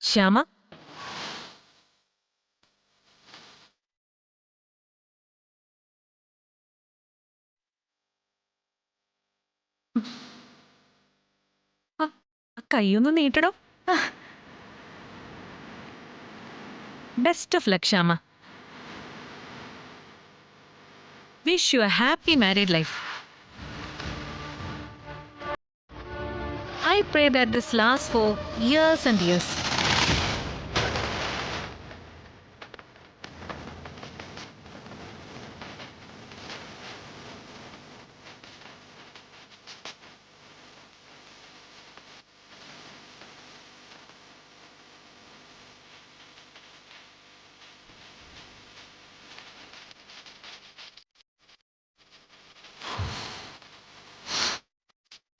ശ്യാമ, കൈയൊന്ന് നീട്ടടോ. Best of luck Shyama. Wish you a happy married life. I pray that this lasts for years and years.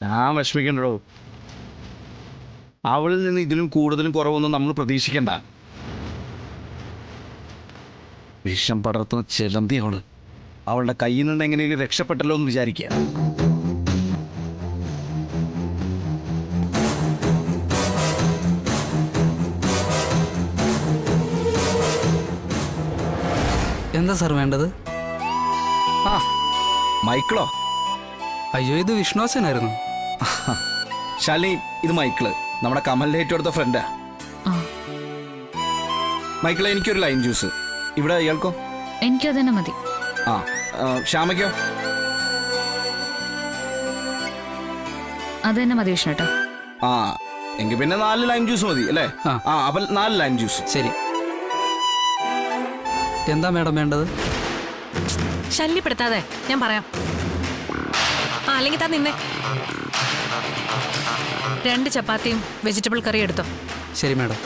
ഞാൻ വിഷമിക്കണ്ടോ. അവളിൽ നിന്ന് ഇതിലും കൂടുതലും കുറവൊന്നും നമ്മൾ പ്രതീക്ഷിക്കണ്ട. വിഷം പടർത്തുന്ന ചിലന്തി അവള്. അവളുടെ കയ്യിൽ നിന്ന് എങ്ങനെയെങ്കിലും രക്ഷപ്പെട്ടല്ലോ എന്ന് വിചാരിക്കുക. എന്താ സാർ വേണ്ടത്? ആ മൈക്കിളോ? അയ്യോ, ഇത് വിഷ്ണുവാസനായിരുന്നു. ശാലിനി, ഇത് മൈക്കിള്, നമ്മുടെ കമലിന്റെ ഏറ്റവും അടുത്ത ഫ്രണ്ടാ. മൈക്കിളെ, എനിക്കൊരു ലൈം ജ്യൂസ്. ഇവിടെ ഇയാൾക്കോ? എനിക്കത് തന്നെ മതി. ആ ശ്യാമയ്ക്കോ? അത് തന്നെ മതി വിഷ്ണുട്ടോ. ആ എങ്കിൽ പിന്നെ 4 ലൈം ജ്യൂസ് മതി അല്ലേ? ആ അപ്പൊ 4 ലൈം ജ്യൂസ്. ശരി. എന്താ മേഡം വേണ്ടത്? ശല്യപ്പെടുത്താതെ, ഞാൻ പറയാം. അല്ലെങ്കിൽ താൻ നിന്നെ 2 ചപ്പാത്തിയും വെജിറ്റബിൾ കറി എടുത്തോ. ശരി മേഡം.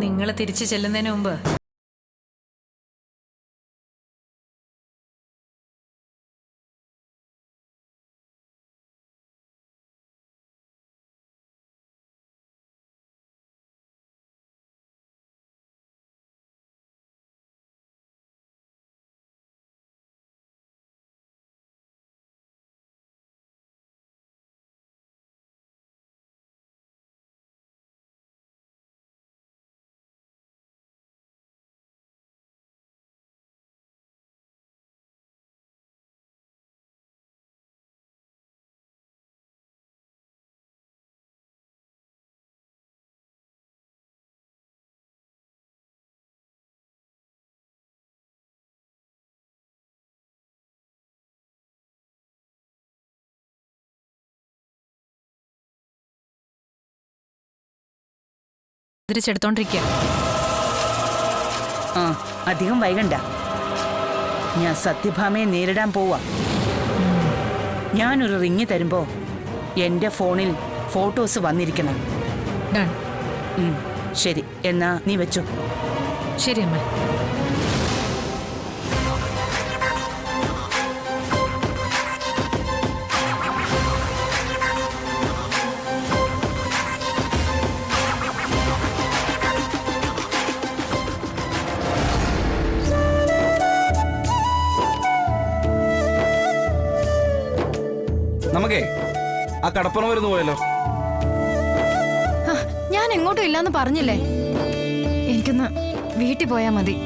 നിങ്ങൾ തിരിച്ചു ചെല്ലുന്നതിന് മുമ്പ് തിരിച്ചെടുത്തോണ്ടിരിക്കുക. ആ അധികം വൈകണ്ട. ഞാൻ സത്യഭാമയെ നേരിടാൻ പോവാ. ഞാനൊരു റിങ് തരുമ്പോ എന്റെ ഫോണിൽ ഫോട്ടോസ് വന്നിരിക്കണം. ഡൺ. ശരി, എന്നാ നീ വെച്ചോ. ശരി അമ്മ. നമുക്കേ ആ കടപ്പുറം വരുന്നു പോയല്ലോ. ഞാൻ എങ്ങോട്ടും ഇല്ലാന്ന് പറഞ്ഞില്ലേ. എനിക്കൊന്ന് വീട്ടിൽ പോയാ മതി.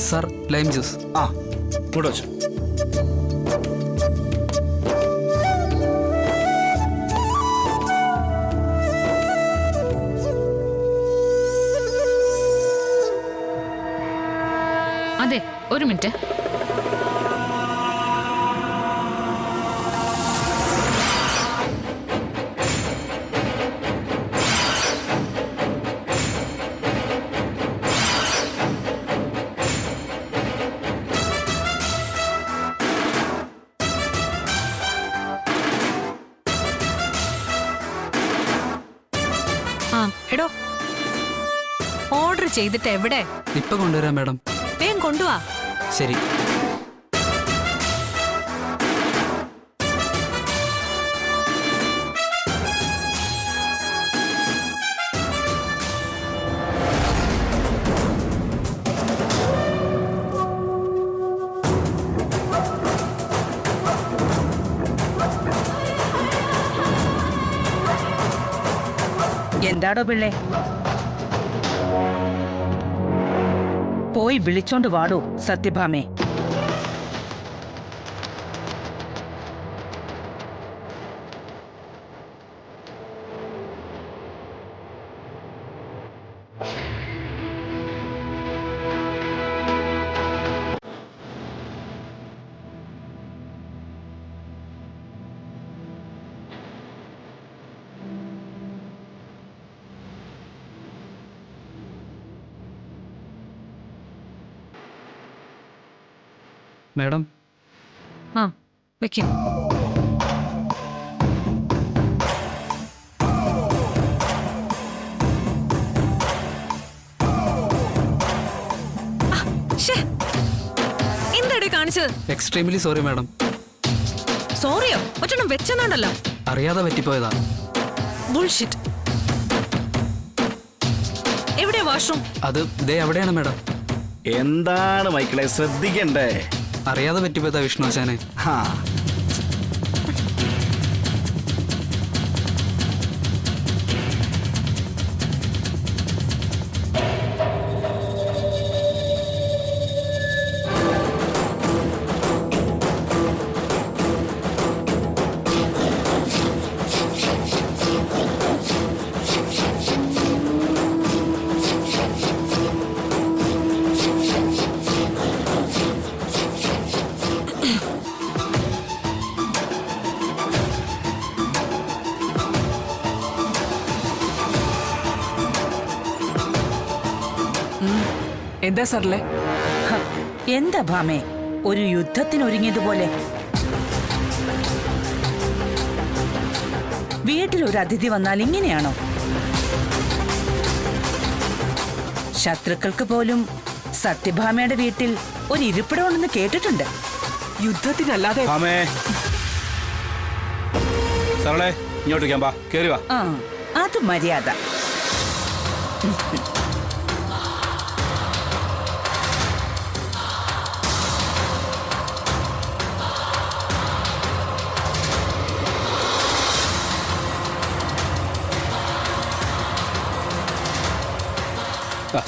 Sir, lime juice. ആ കൂടെ വെച്ചു. അതെ, ഒരു മിനിറ്റ്. എടോ, ഓർഡർ ചെയ്തിട്ട് എവിടെ? ഇപ്പൊ കൊണ്ടുവരാം മേഡം. വേഗം കൊണ്ടുവാ. ശരി. എന്താടോ പിള്ളേ? പോയി വിളിച്ചോണ്ട് വാടോ സത്യഭാമേ. മാഡം, ആ വെക്കും. എന്താടി കാണിച്ചത്? Extremely sorry madam. സോറിയോ? ഒറ്റണം വെച്ചെന്നുണ്ടല്ലോ. അറിയാതെ പറ്റിപ്പോയതാ. ബുൾഷിറ്റ്. എവിടെയാ വാഷ്റൂം? അത് ദേ അവിടെയാണ് മാഡം. എന്താണ് മൈക്കിളെ ശ്രദ്ധിക്കണ്ടേ? അറിയാതെ പറ്റിപ്പോയതാ വിഷ്ണുവാശാനെ. ഹാ, എന്താ സാറല്ലേ? എന്താ ഭാമേ ഒരു യുദ്ധത്തിനൊരുങ്ങിയതുപോലെ? വീട്ടിലൊരു അതിഥി വന്നാൽ ഇങ്ങനെയാണോ? ശത്രുക്കൾക്ക് പോലും സത്യഭാമയുടെ വീട്ടിൽ ഒരു ഇരിപ്പിടമുണ്ടെന്ന് കേട്ടിട്ടുണ്ട്. യുദ്ധത്തിനല്ലാതെ ഭാമേ, സരളെ ഇങ്ങോട്ട് വാ, കേറി വാ. ആ, അത് മര്യാദ.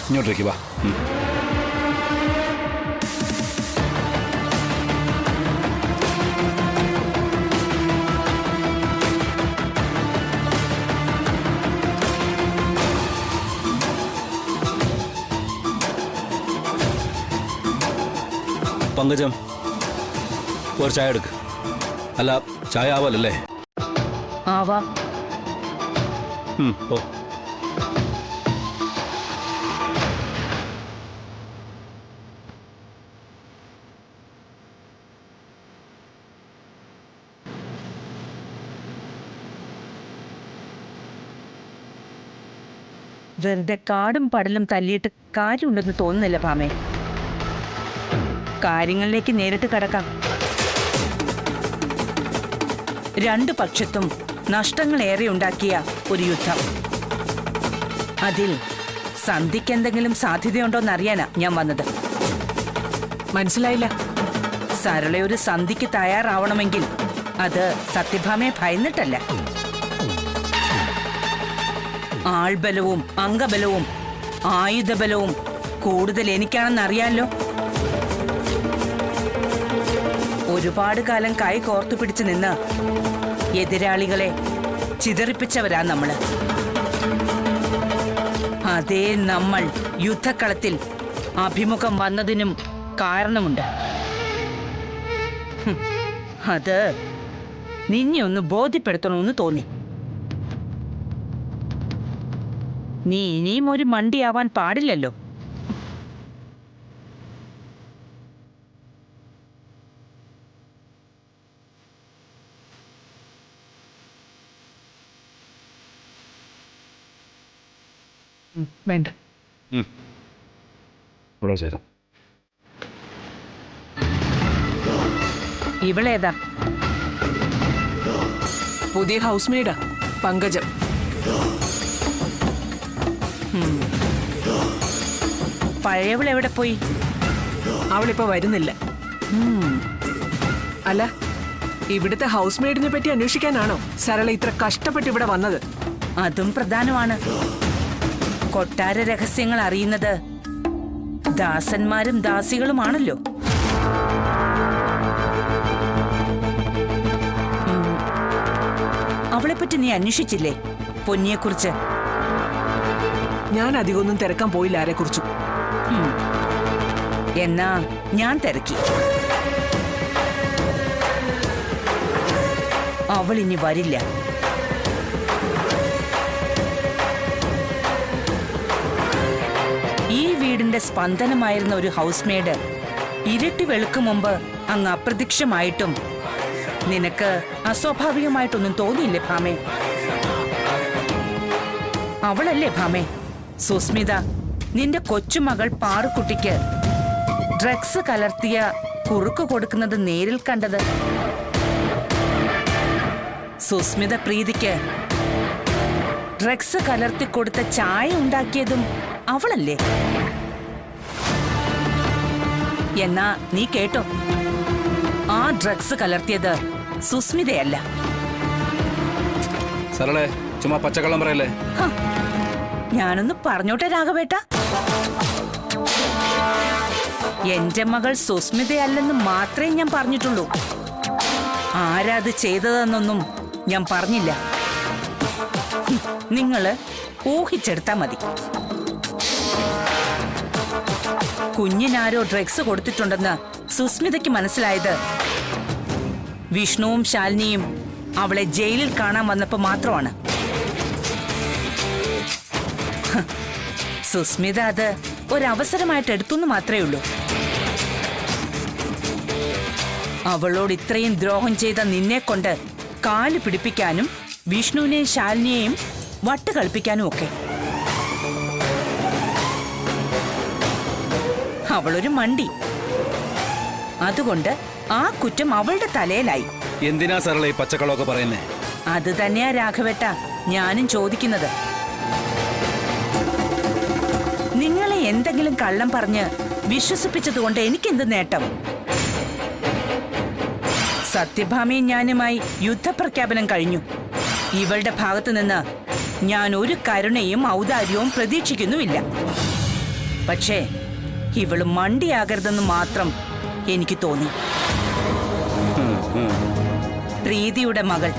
ഇങ്ങോട്ടേക്ക് വാ. പങ്കജം, ഒരു ചായ എടുക്ക്. അല്ല, ചായ ആവാലല്ലേ? ആവാ. ഓ, വെറുതെ കാടും പടലും തല്ലിയിട്ട് കാര്യമുണ്ടെന്ന് തോന്നുന്നില്ല ഭാമേ. കാര്യങ്ങളിലേക്ക് നേരിട്ട് കടക്കാം. രണ്ടു പക്ഷത്തും നഷ്ടങ്ങൾ ഏറെ ഉണ്ടാക്കിയ ഒരു യുദ്ധം. അതിൽ സന്ധിക്ക് എന്തെങ്കിലും സാധ്യതയുണ്ടോന്നറിയാനാ ഞാൻ വന്നത്. മനസ്സിലായില്ല. സരളയൊരു സന്ധിക്ക് തയ്യാറാവണമെങ്കിൽ അത് സത്യഭാമയെ ഭയന്നിട്ടല്ല. ആൾബലവും അംഗബലവും ആയുധബലവും കൂടുതൽ എനിക്കാണെന്നറിയാലോ. ഒരുപാട് കാലം കൈ കോർത്തു പിടിച്ചു നിന്ന് എതിരാളികളെ ചിതറിപ്പിച്ചവരാ നമ്മള്. അതേ നമ്മൾ യുദ്ധക്കളത്തിൽ അഭിമുഖം വന്നതിനും കാരണമുണ്ട്. അത് നിന്നെ ഒന്ന് ബോധ്യപ്പെടുത്തണമെന്ന് തോന്നി. നീ ഇനിയും ഒരു മണ്ടിയാവാൻ പാടില്ലല്ലോ. വേണ്ട. ഇവിടെ ചേരാം. ഇവളേതാ? പുതിയ ഹൗസ് മെയ്ഡാ, പങ്കജം. പഴയവൾ എവിടെ പോയി? അവളിപ്പോ വരുന്നില്ല. അല്ല, ഇവിടുത്തെ ഹൗസ് മെയ്ഡിനെ പറ്റി അന്വേഷിക്കാനാണോ സരള ഇത്ര കഷ്ടപ്പെട്ട് ഇവിടെ വന്നത്? അതും പ്രധാനമാണ്. കൊട്ടാര രഹസ്യങ്ങൾ അറിയുന്നത് ദാസന്മാരും ദാസികളുമാണല്ലോ. അവളെപ്പറ്റി നീ അന്വേഷിച്ചില്ലേ? പൊന്നിയെക്കുറിച്ച്? ഞാൻ അധികമൊന്നും തിരക്കാൻ പോയില്ല ആരെക്കുറിച്ചും. എന്നാ ഞാൻ തിരക്കി. അവൾ ഇനി വരില്ല. ഈ വീടിന്റെ സ്പന്ദനമായിരുന്ന ഒരു ഹൗസ് മെയ്ഡ് ഇരുട്ടി വെളുക്കും മുമ്പ് അങ്ങ് അപ്രത്യക്ഷമായിട്ടും നിനക്ക് അസ്വാഭാവികമായിട്ടൊന്നും തോന്നിയില്ലേ ഭാമേ? അവളല്ലേ ഭാമേ സുസ്മിത നിന്റെ കൊച്ചുമകൾ പാറുക്കുട്ടിക്ക് ഡ്രഗ്സ് കലർത്തിയ കുറുക്ക് കൊടുക്കുന്നത് നേരിൽ കണ്ടത്? സുസ്മിത പ്രീതിക്ക് ഡ്രഗ്സ് കലർത്തി കൊടുത്ത ചായ ഉണ്ടാക്കിയതും അവളല്ലേ? എന്നാ നീ കേട്ടോ, ആ ഡ്രഗ്സ് കലർത്തിയത് സുസ്മിതയല്ല. സരളെ ചുമ്മാ പച്ചക്കള്ളം പറയല്ലേ. ഞാനൊന്ന് പറഞ്ഞോട്ടെ രാഘവേട്ട. എന്റെ മകൾ സുസ്മിതയല്ലെന്ന് മാത്രമേ ഞാൻ പറഞ്ഞിട്ടുള്ളൂ. ആരാത് ചെയ്തതെന്നൊന്നും ഞാൻ പറഞ്ഞില്ല. നിങ്ങള് ഊഹിച്ചെടുത്താ മതി. കുഞ്ഞിനാരോ ഡ്രഗ്സ് കൊടുത്തിട്ടുണ്ടെന്ന് സുസ്മിതയ്ക്ക് മനസ്സിലായത് വിഷ്ണുവും ശാലിനിയും അവളെ ജയിലിൽ കാണാൻ വന്നപ്പോ മാത്രമാണ്. സുസ്മിത അത് ഒരവസരമായിട്ട് എടുത്തുന്ന് മാത്രമേ ഉള്ളൂ. അവളോട് ഇത്രയും ദ്രോഹം ചെയ്ത നിന്നെ കൊണ്ട് കാല് പിടിപ്പിക്കാനും വിഷ്ണുവിനെയും ശാലിനിയെയും വട്ട് കളിപ്പിക്കാനും ഒക്കെ. അവളൊരു മണ്ടി. അതുകൊണ്ട് ആ കുറ്റം അവളുടെ തലയിലായി. എന്തിനാ സരള ഈ പച്ചക്കള്ളമൊക്കെ പറയുന്നേ? അത് തന്നെയാ രാഘവേട്ട ഞാനും ചോദിക്കുന്നത്. നിങ്ങളെ എന്തെങ്കിലും കള്ളം പറഞ്ഞ് വിശ്വസിപ്പിച്ചതുകൊണ്ട് എനിക്കെന്ത് നേട്ടം? സത്യഭാമയും ഞാനുമായി യുദ്ധപ്രഖ്യാപനം കഴിഞ്ഞു. ഇവളുടെ ഭാഗത്തു നിന്ന് ഞാൻ ഒരു കരുണയും ഔദാര്യവും പ്രതീക്ഷിക്കുന്നുമില്ല. പക്ഷേ ഇവള് മണ്ടിയാകരുതെന്ന് മാത്രം എനിക്ക് തോന്നി. പ്രീതിയുടെ മകൾ,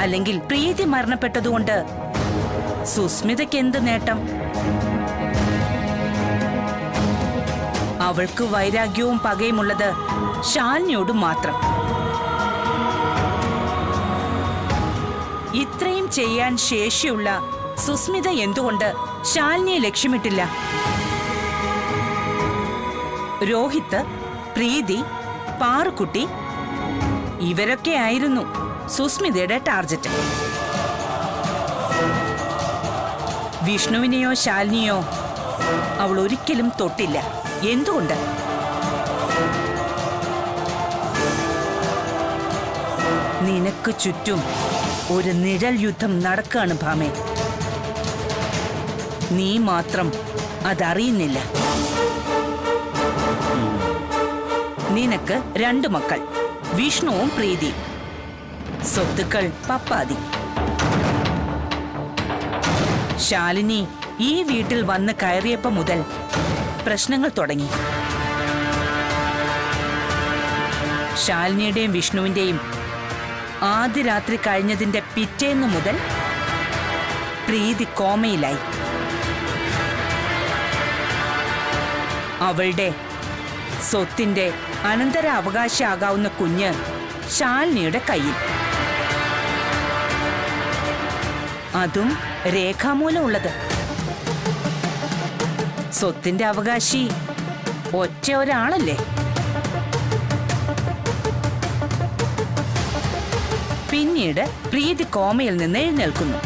അല്ലെങ്കിൽ പ്രീതി മരണപ്പെട്ടതുകൊണ്ട് സുസ്മിതയ്ക്ക് എന്ത് നേട്ടം? അവൾക്ക് വൈരാഗ്യവും പകയുമുള്ളത് ശാലിനിയോട് മാത്രം. ഇത്രയും ചെയ്യാൻ ശേഷിയുള്ള സുസ്മിത എന്തുകൊണ്ട് ശാലിനിയെ ലക്ഷ്യമിട്ടില്ല? രോഹിത്, പ്രീതി, പാറുക്കുട്ടി ഇവരൊക്കെ ആയിരുന്നു സുസ്മിതയുടെ ടാർജറ്റ്. വിഷ്ണുവിനെയോ ശാലിനിയോ അവൾ ഒരിക്കലും തൊട്ടില്ല. എന്തുകൊണ്ട്? നിനക്ക് ചുറ്റും ഒരു നിഴൽ യുദ്ധം നടക്കാണ് ഭാമേ. നീ മാത്രം അതറിയുന്നില്ല. നിനക്ക് 2 മക്കൾ, വിഷ്ണുവും പ്രീതിയും. സ്വത്തുക്കൾ പപ്പാതി. ശാലിനി ഈ വീട്ടിൽ വന്ന് കയറിയപ്പോ മുതൽ പ്രശ്നങ്ങൾ തുടങ്ങി. ശാലിനിയുടെയും വിഷ്ണുവിന്റെയും ആദ്യ രാത്രി കഴിഞ്ഞതിന്റെ പിറ്റേന്നു മുതൽ പ്രീതി കോമയിലായി. അവളുടെ സ്വത്തിന്റെ അനന്തരാവകാശിയാകാവുന്ന കുഞ്ഞ് ശാലിനിയുടെ കയ്യിൽ. അതും രേഖാമൂലമുള്ളത്. സ്വത്തിന്റെ അവകാശി ഒറ്റ ഒരാളല്ലേ? പിന്നീട് പ്രീതി കോമയിൽ നിന്ന് എഴുന്നേൽക്കുന്നു.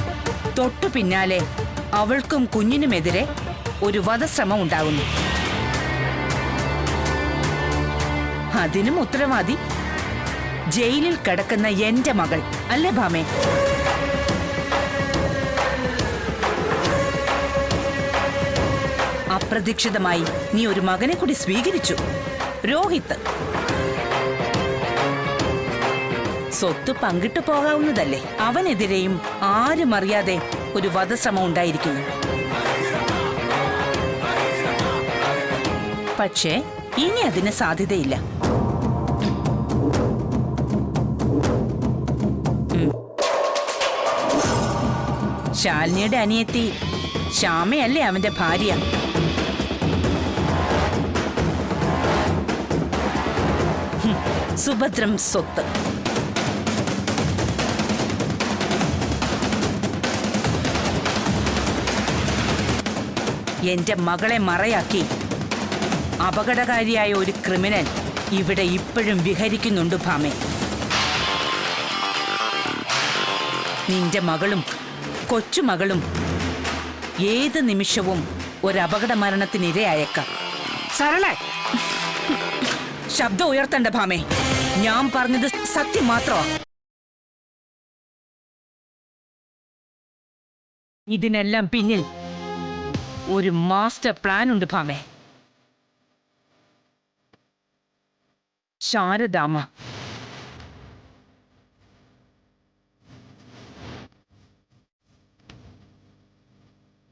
തൊട്ടു പിന്നാലെ അവൾക്കും കുഞ്ഞിനുമെതിരെ ഒരു വധശ്രമം ഉണ്ടാകുന്നു. അതിനും ഉത്തരവാദി ജയിലിൽ കിടക്കുന്ന എന്റെ മകൾ അല്ലേ ഭാമേ? അപ്രതീക്ഷിതമായി നീ ഒരു മകനെ കൂടി സ്വീകരിച്ചു, രോഹിത്. സ്വത്ത് പങ്കിട്ടു പോകാവുന്നതല്ലേ? അവനെതിരെയും ആരും അറിയാതെ ഒരു വധശ്രമം ഉണ്ടായിരിക്കുന്നു. പക്ഷേ ഇനി അതിന് സാധ്യതയില്ല. ശാലിനിയുടെ അനിയത്തി ശ്യാമയല്ലേ അവന്റെ ഭാര്യ? സുഭദ്രം സ്വത്ത്. എന്റെ മകളെ മറയാക്കി അപകടകാരിയായ ഒരു ക്രിമിനൽ ഇവിടെ ഇപ്പോഴും വിഹരിക്കുന്നുണ്ട് ഭാമേ. നിന്റെ മകളും കൊച്ചുമകളും ഏത് നിമിഷവും ഒരു അപകട മരണത്തിനിരയായേക്കാം. സരള, ശബ്ദം ഉയർത്തണ്ട ഭാമേ. ഞാൻ പറഞ്ഞത് സത്യം മാത്രമാ. ഇതിനെല്ലാം പിന്നിൽ ഒരു മാസ്റ്റർ പ്ലാൻ ഉണ്ട് ഭാമേ. ശാരദാമ്മ.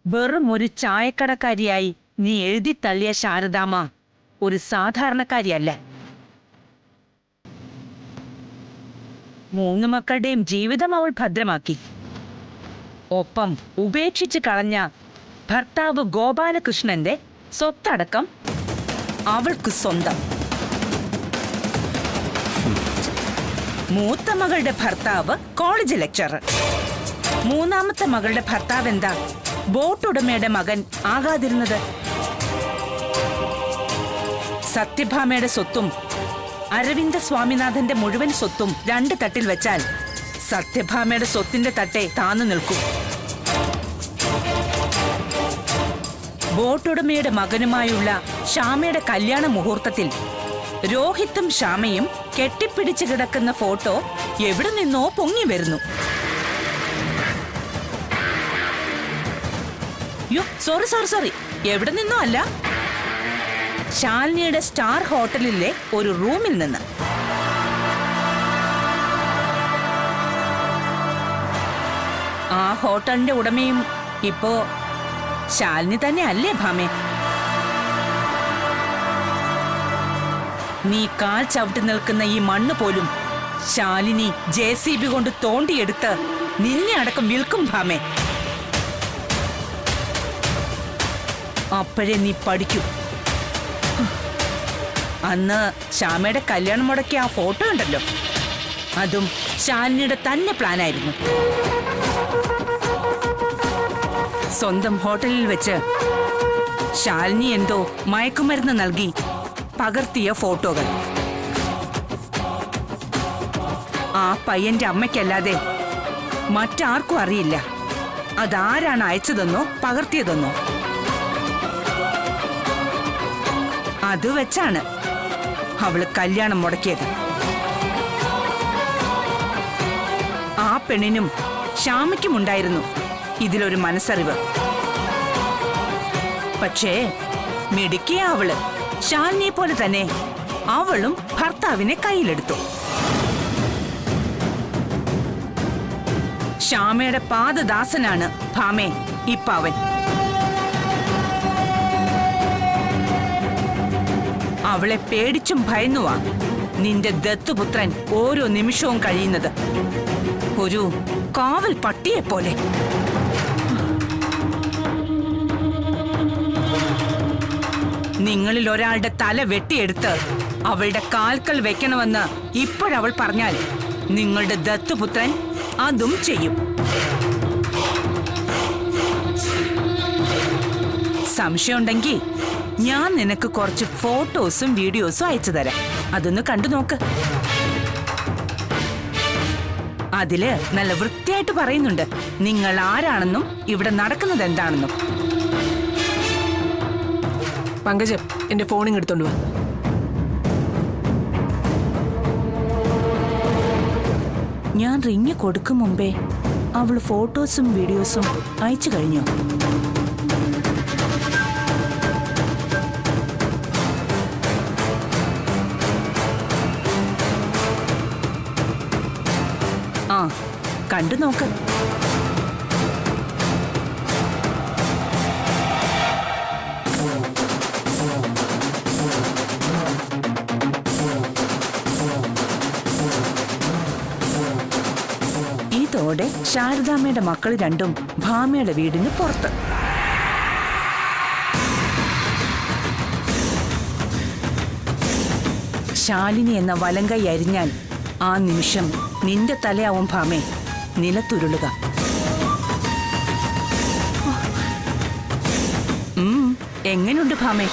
വെറും ഒരു ചായക്കടക്കാരിയായി നീ എഴുതി തള്ളിയ ശാരദാമ്മ ഒരു സാധാരണക്കാരിയല്ല. 3 മക്കളുടെയും ജീവിതം അവൾ ഭദ്രമാക്കി. ഒപ്പം ഉപേക്ഷിച്ച് കളഞ്ഞ ഭർത്താവ് ഗോപാലകൃഷ്ണന്റെ സ്വത്തടക്കം അവൾക്ക് സ്വന്തം. മൂത്ത മകളുടെ ഭർത്താവ് കോളേജ് ലെക്ചറർ. 3ാമത്തെ മകളുടെ ഭർത്താവ് എന്താ ബോട്ടുടമയുടെ മകൻ ആകാതിരുന്നത്? സത്യഭാമയുടെ സ്വത്തും അരവിന്ദ സ്വാമിനാഥന്റെ മുഴുവൻ സ്വത്തും 2 തട്ടിൽ വെച്ചാൽ സത്യഭാമയുടെ സ്വത്തിന്റെ തട്ടെ താന്നു നിൽക്കും. ബോട്ടുടമയുടെ മകനുമായുള്ള ശ്യാമയുടെ കല്യാണ മുഹൂർത്തത്തിൽ രോഹിത്തും ശ്യാമയും കെട്ടിപ്പിടിച്ചു കിടക്കുന്ന ഫോട്ടോ എവിടെ നിന്നോ പൊങ്ങി വരുന്നു. സോറി, എവിടെ നിന്നോ അല്ല, ശാലിനിയുടെ സ്റ്റാർ ഹോട്ടലിലെ ഒരു റൂമിൽ നിന്ന്. ആ ഹോട്ടലിന്റെ ഉടമയും ഇപ്പോ ശാലിനി തന്നെ അല്ലേ ഭാമേ? നീ കാൽ ചവിട്ടി നിൽക്കുന്ന ഈ മണ്ണ് പോലും ശാലിനി JCB കൊണ്ട് തോണ്ടിയെടുത്ത് നിന്നെ അടക്കം വിൽക്കും ഭാമേ. അപ്പോഴേ നീ പഠിക്കൂ. അന്ന് ശ്യാമയുടെ കല്യാണം മുടക്കിയ ആ ഫോട്ടോ ഉണ്ടല്ലോ, അതും ശാലിനിയുടെ തന്നെ പ്ലാനായിരുന്നു. സ്വന്തം ഹോട്ടലിൽ വെച്ച് ശാലിനി എന്തോ മയക്കുമരുന്ന് നൽകി പകർത്തിയ ഫോട്ടോകൾ. ആ പയ്യന്റെ അമ്മയ്ക്കല്ലാതെ മറ്റാർക്കും അറിയില്ല അതാരാണ് അയച്ചതെന്നോ പകർത്തിയതെന്നോ. അത് വെച്ചാണ് അവള് കല്യാണം മുടക്കിയത്. ആ പെണ്ണിനും ശ്യാമയ്ക്കുമുണ്ടായിരുന്നു ഇതിലൊരു മനസ്സറിവ്. പക്ഷേ മിടുക്കിയ അവള് ശാലിനിയെ പോലെ തന്നെ അവളും ഭർത്താവിനെ കയ്യിലെടുത്തു. ശ്യാമയുടെ പാദദാസനാണ് ഭാമേ ഇപ്പവൻ. അവളെ പേടിച്ചും ഭയന്നുവാ നിന്റെ ദത്തുപുത്രൻ ഓരോ നിമിഷവും കഴിയുന്നത്. ഒരു കാവൽ പട്ടിയെ പോലെ. നിങ്ങളിൽ ഒരാളുടെ തല വെട്ടിയെടുത്ത് അവളുടെ കാൽക്കൽ വെക്കണമെന്ന് ഇപ്പോഴവൾ പറഞ്ഞാൽ നിങ്ങളുടെ ദത്തുപുത്രൻ അതും ചെയ്യും. സംശയമുണ്ടെങ്കിൽ ഞാൻ നിനക്ക് കുറച്ച് ഫോട്ടോസും വീഡിയോസും അയച്ചു തരാം. അതൊന്ന് കണ്ടു നോക്ക്. അതില് നല്ല വൃത്തിയായിട്ട് പറയുന്നുണ്ട് നിങ്ങൾ ആരാണെന്നും ഇവിടെ നടക്കുന്നത് എന്താണെന്നും. പങ്കജം, എന്റെ ഫോണിങ് എടുത്തോണ്ട് വാ. ഞാൻ റിങ് കൊടുക്കും മുമ്പേ അവള് ഫോട്ടോസും വീഡിയോസും അയച്ചു കഴിഞ്ഞു. ആ, കണ്ടു നോക്ക്. ഇതോടെ ശാരദാമ്മയുടെ മക്കൾ രണ്ടും ഭാമയുടെ വീടിന് പുറത്ത്. ശാലിനി എന്ന വലങ്കൈ അരിഞ്ഞാൽ ആ നിമിഷം നിന്റെ തലയാവും ഭാമേ നിലത്തുരുളുക. എങ്ങനെയുണ്ട് ഭാമേ?